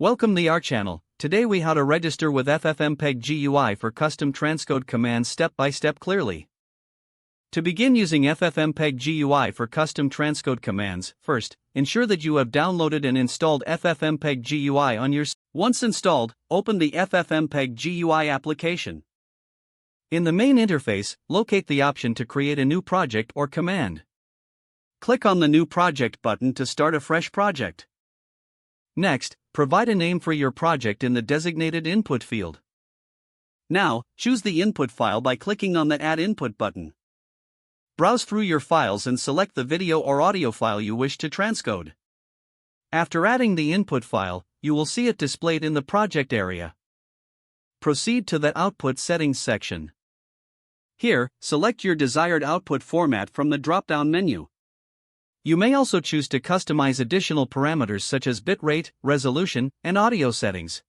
Welcome to our channel. Today we how to register with FFmpeg GUI for custom transcode commands step by step clearly. To begin using FFmpeg GUI for custom transcode commands, first, ensure that you have downloaded and installed FFmpeg GUI on your Once installed, open the FFmpeg GUI application. In the main interface, locate the option to create a new project or command. Click on the New Project button to start a fresh project. Next, provide a name for your project in the designated input field. Now, choose the input file by clicking on the Add Input button. Browse through your files and select the video or audio file you wish to transcode. After adding the input file, you will see it displayed in the project area. Proceed to the Output Settings section. Here, select your desired output format from the drop-down menu. You may also choose to customize additional parameters such as bitrate, resolution, and audio settings.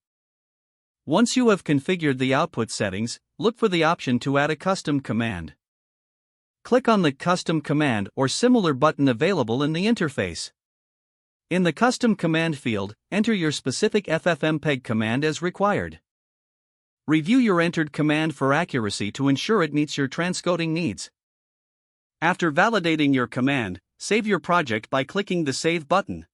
Once you have configured the output settings, look for the option to add a custom command. Click on the Custom Command or similar button available in the interface. In the Custom Command field, enter your specific FFmpeg command as required. Review your entered command for accuracy to ensure it meets your transcoding needs. After validating your command, save your project by clicking the Save button.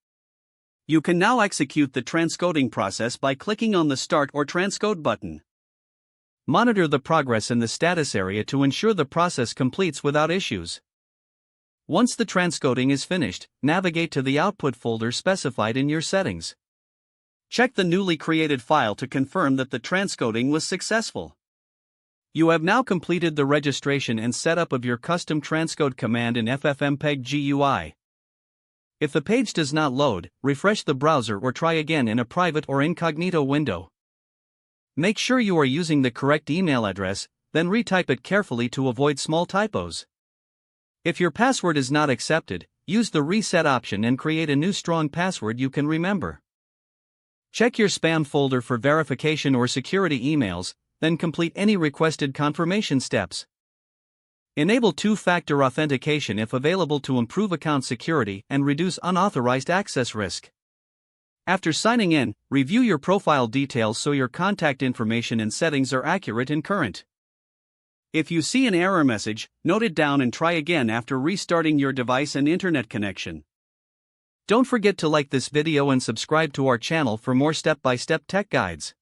You can now execute the transcoding process by clicking on the Start or Transcode button. Monitor the progress in the status area to ensure the process completes without issues. Once the transcoding is finished, navigate to the output folder specified in your settings. Check the newly created file to confirm that the transcoding was successful. You have now completed the registration and setup of your custom transcode command in FFmpeg GUI. If the page does not load, refresh the browser or try again in a private or incognito window. Make sure you are using the correct email address, then retype it carefully to avoid small typos. If your password is not accepted, use the reset option and create a new strong password you can remember. Check your spam folder for verification or security emails, then complete any requested confirmation steps. Enable two-factor authentication if available to improve account security and reduce unauthorized access risk. After signing in, review your profile details so your contact information and settings are accurate and current. If you see an error message, note it down and try again after restarting your device and internet connection. Don't forget to like this video and subscribe to our channel for more step-by-step tech guides.